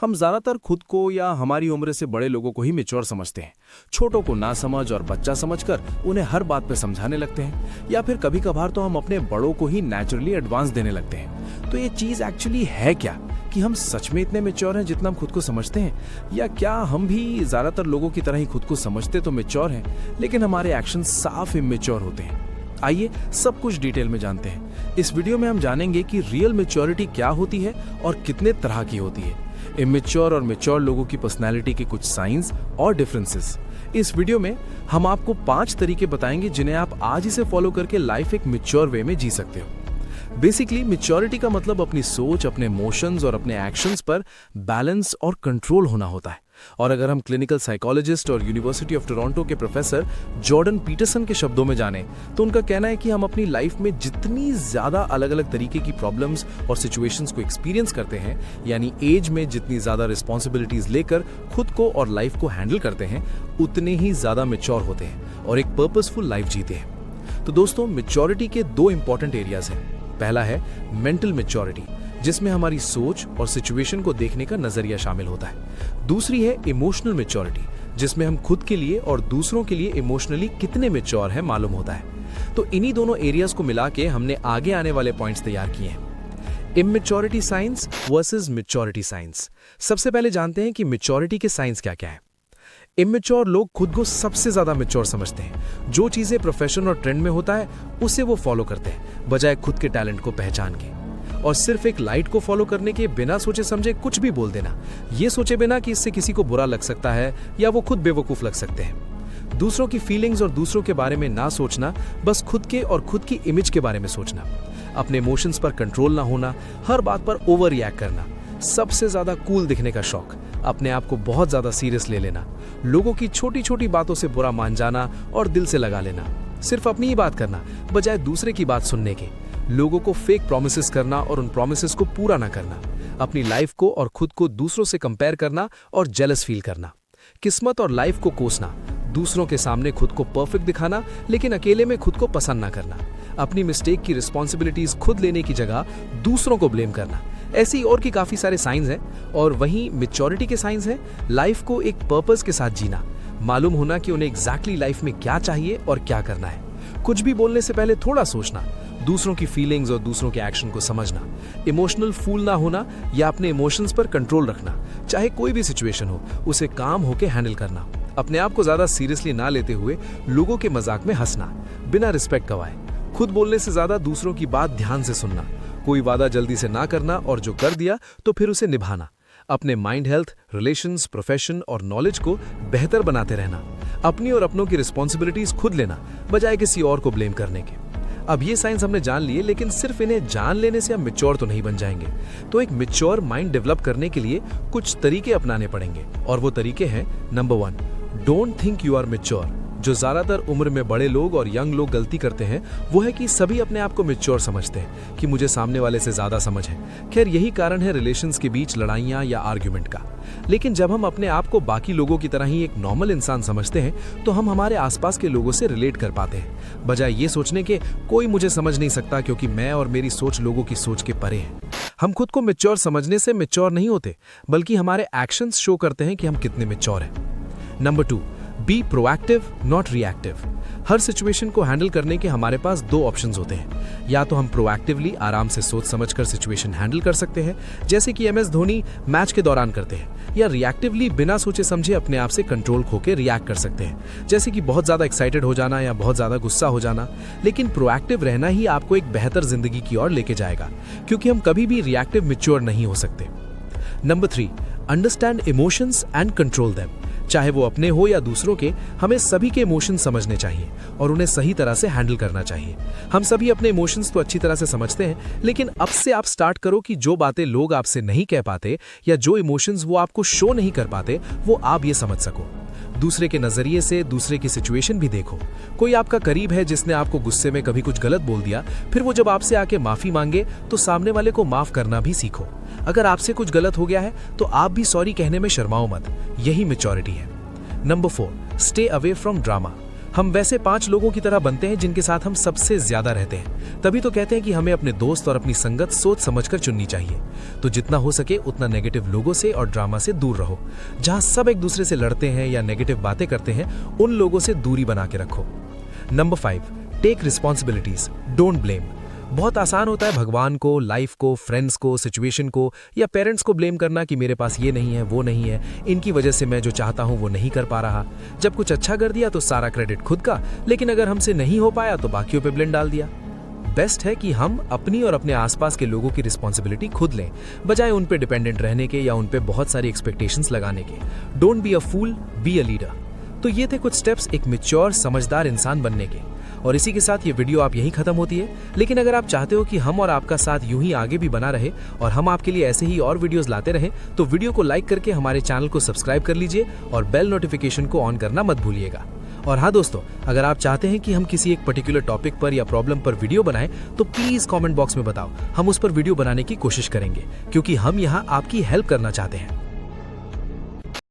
हम ज़्यादातर खुद को या हमारी उम्र से बड़े लोगों को ही मैच्योर समझते हैं। छोटों को ना समझ और बच्चा समझकर उन्हें हर बात पे समझाने लगते हैं, या फिर कभी कभार तो हम अपने बड़ों को ही नेचुरली एडवांस देने लगते हैं। तो ये चीज़ एक्चुअली है क्या कि हम सच में इतने मैच्योर हैं जितना हम खुद को समझते हैं, या क्या हम भी ज़्यादातर लोगों की तरह ही खुद को समझते तो मैच्योर हैं, लेकिन हमारे एक्शन साफ इमेच्योर होते हैं? आइए सब कुछ डिटेल में जानते हैं। इस वीडियो में हम जानेंगे कि रियल मैच्योरिटी क्या होती है और कितने तरह की होती है, इमेच्योर और मैच्योर लोगों की पर्सनैलिटी के कुछ साइंस और डिफरेंसेस। इस वीडियो में हम आपको 5 तरीके बताएंगे जिन्हें आप आज ही से फॉलो करके लाइफ एक मैच्योर वे में जी सकते हो। बेसिकली मैच्योरिटी का मतलब अपनी सोच, अपने इमोशंस और अपने एक्शंस पर बैलेंस और कंट्रोल होना होता है। और अगर हम क्लिनिकल साइकोलॉजिस्ट और यूनिवर्सिटी ऑफ टोरंटो के प्रोफेसर जॉर्डन पीटरसन के शब्दों में जाने तो उनका कहना है कि हम अपनी लाइफ में जितनी ज्यादा अलग अलग तरीके की प्रॉब्लम्स और सिचुएशंस को एक्सपीरियंस करते हैं, यानी एज में जितनी ज्यादा रिस्पॉन्सिबिलिटीज लेकर खुद को और लाइफ को हैंडल करते हैं, उतने ही ज्यादा मैच्योर होते हैं और एक पर्पसफुल लाइफ जीते हैं। तो दोस्तों, मैच्योरिटी के 2 इंपॉर्टेंट एरियाज हैं। पहला है मेंटल मैच्योरिटी, जिसमें हमारी सोच और सिचुएशन को देखने का नजरिया शामिल होता है। दूसरी है इमोशनल मैच्योरिटी, जिसमें हम खुद के लिए और दूसरों के लिए इमोशनली कितने मैच्योर हैं मालूम होता है। तो इन्हीं दोनों एरियाज को मिला के हमने आगे आने वाले पॉइंट्स तैयार किए हैं। Immaturity science versus maturity science. सबसे पहले जानते हैं कि मैच्योरिटी के साइंस क्या क्या है। इमेच्योर लोग खुद को सबसे ज्यादा मैच्योर समझते हैं। जो चीजें प्रोफेशन और ट्रेंड में होता है उसे वो फॉलो करते हैं, बजाय खुद के टैलेंट को पहचान के। और सिर्फ एक लाइट को फॉलो करने के बिना सोचे समझे कुछ भी बोल देना, ये सोचे बिना कि इससे किसी को बुरा लग सकता है या वो खुद बेवकूफ लग सकते हैं। दूसरों की फीलिंग्स और दूसरों के बारे में ना सोचना, बस खुद के और खुद की इमेज के बारे में सोचना। अपने इमोशंस पर कंट्रोल ना होना, हर बात पर ओवर रिएक्ट करना, सबसे ज्यादा कूल दिखने का शौक, अपने आप को बहुत ज्यादा सीरियस ले लेना, लोगों की छोटी छोटी बातों से बुरा मान जाना और दिल से लगा लेना, सिर्फ अपनी ही बात करना बजाय दूसरे की बात सुनने के, लोगों को फेक प्रॉमिसेस करना और उन प्रॉमिसेस को पूरा ना करना, अपनी लाइफ को और खुद को दूसरों से कंपेयर करना और जेलस फील करना, किस्मत और लाइफ को कोसना, दूसरों के सामने खुद को परफेक्ट दिखाना लेकिन अकेले में खुद को पसंद ना करना, अपनी मिस्टेक की रिस्पॉन्सिबिलिटीज खुद लेने की जगह दूसरों को ब्लेम करना। ऐसी और की काफी सारे साइंस हैं। और वहीं मैच्योरिटी के साइंस हैं लाइफ को एक पर्पस के साथ जीना, मालूम होना कि उन्हें एग्जैक्टली लाइफ में क्या चाहिए और क्या करना है, कुछ भी बोलने से पहले थोड़ा सोचना, दूसरों की फीलिंग्स और दूसरों के एक्शन को समझना, इमोशनल फूल ना होना या अपने इमोशंस पर कंट्रोल रखना, चाहे कोई भी सिचुएशन हो उसे काम होके हैंडल करना, अपने आप को ज्यादा सीरियसली ना लेते हुए लोगों के मजाक में हंसना, बिना रिस्पेक्ट गवाए, खुद बोलने से ज्यादा दूसरों की बात ध्यान से सुनना, कोई वादा जल्दी से ना करना और जो कर दिया तो फिर उसे निभाना, अपने माइंड हेल्थ, रिलेशंस, प्रोफेशन और नॉलेज को बेहतर बनाते रहना, अपनी और अपनों की रिस्पॉन्सिबिलिटीज खुद लेना बजाय किसी और को ब्लेम करने के। अब ये साइंस हमने जान लिए, लेकिन सिर्फ इन्हें जान लेने से हम मैच्योर तो नहीं बन जाएंगे। तो एक मैच्योर माइंड डेवलप करने के लिए कुछ तरीके अपनाने पड़ेंगे, और वो तरीके हैं, number 1, don't think you are mature. जो ज्यादातर उम्र में बड़े लोग और यंग लोग गलती करते हैं वो है कि सभी अपने आप को मैच्योर समझते हैं कि मुझे सामने वाले से ज्यादा समझ है। खैर, यही कारण है रिलेशंस के बीच लड़ाइयां या आर्ग्यूमेंट का। लेकिन जब हम अपने आप को बाकी लोगों की तरह ही एक नॉर्मल इंसान समझते हैं तो हम हमारे आसपास के लोगों से रिलेट कर पाते हैं, बजाय ये सोचने के कोई मुझे समझ नहीं सकता क्योंकि मैं और मेरी सोच लोगों की सोच के परे है। हम खुद को मैच्योर समझने से मैच्योर नहीं होते, बल्कि हमारे एक्शंस शो करते हैं कि हम कितने मैच्योर हैं। Number 2, be proactive not reactive. Her situation को हैंडल करने के हमारे पास 2 ऑप्शंस होते हैं। या तो हम प्रोएक्टिवली आराम से सोच समझकर सिचुएशन हैंडल कर सकते हैं, जैसे कि MS धोनी मैच के दौरान करते हैं, या रिएक्टिवली बिना सोचे समझे अपने आप से कंट्रोल खोके रिएक्ट कर सकते हैं, जैसे कि बहुत ज्यादा एक्साइटेड हो जाना या बहुत ज्यादा गुस्सा हो जाना। लेकिन प्रोएक्टिव रहना ही आपको एक बेहतर जिंदगी की ओर लेके जाएगा, क्योंकि हम कभी भी रिएक्टिव मैच्योर नहीं हो सकते। Number 3, understand emotions and control them. चाहे वो अपने हो या दूसरों के, हमें सभी के इमोशन समझने चाहिए और उन्हें सही तरह से हैंडल करना चाहिए। हम सभी अपने इमोशंस तो अच्छी तरह से समझते हैं, लेकिन अब से आप स्टार्ट करो कि जो बातें लोग आपसे नहीं कह पाते या जो इमोशंस वो आपको शो नहीं कर पाते, वो आप ये समझ सको। दूसरे के नजरिए से दूसरे की सिचुएशन भी देखो। कोई आपका करीब है जिसने आपको गुस्से में कभी कुछ गलत बोल दिया, फिर वो जब आपसे आके माफी मांगे तो सामने वाले को माफ करना भी सीखो। अगर आपसे कुछ गलत हो गया है तो आप भी सॉरी कहने में शर्माओ मत, यही मैच्योरिटी है। Number 4, stay away from drama. हम वैसे 5 लोगों की तरह बनते हैं जिनके साथ हम सबसे ज्यादा रहते हैं। तभी तो कहते हैं कि हमें अपने दोस्त और अपनी संगत सोच समझकर चुननी चाहिए। तो जितना हो सके उतना नेगेटिव लोगों से और ड्रामा से दूर रहो। जहां सब एक दूसरे से लड़ते हैं या नेगेटिव बातें करते हैं, उन लोगों से दूरी बना के रखो। Number 5, take responsibilities, don't blame. बहुत आसान होता है भगवान को, लाइफ को, फ्रेंड्स को, सिचुएशन को या पेरेंट्स को ब्लेम करना कि मेरे पास ये नहीं है, वो नहीं है, इनकी वजह से मैं जो चाहता हूं वो नहीं कर पा रहा। जब कुछ अच्छा कर दिया तो सारा क्रेडिट खुद का, लेकिन अगर हमसे नहीं हो पाया तो बाकियों पे ब्लेम डाल दिया। बेस्ट है कि हम अपनी और अपने आसपास के लोगों की रिस्पॉन्सिबिलिटी खुद लें, बजाय उन पे डिपेंडेंट रहने के या उन पे बहुत सारी एक्सपेक्टेशंस लगाने के। Don't be a fool, be a leader. तो ये थे कुछ स्टेप्स एक मैच्योर, समझदार इंसान बनने के। और इसी के साथ ये वीडियो आप यहीं खत्म होती है। लेकिन अगर आप चाहते हो कि हम और आपका साथ यूं ही आगे भी बना रहे और हम आपके लिए ऐसे ही और वीडियोस लाते रहें, तो वीडियो को लाइक करके हमारे चैनल को सब्सक्राइब कर लीजिए और बेल नोटिफिकेशन को ऑन करना मत भूलिएगा। और हाँ दोस्तों, अगर आप चाहते हैं कि हम किसी एक पर्टिकुलर टॉपिक पर या प्रॉब्लम पर वीडियो बनाएं, तो प्लीज कमेंट बॉक्स में बताओ, हम उस पर वीडियो बनाने की कोशिश करेंगे, क्योंकि हम यहाँ आपकी हेल्प करना चाहते हैं।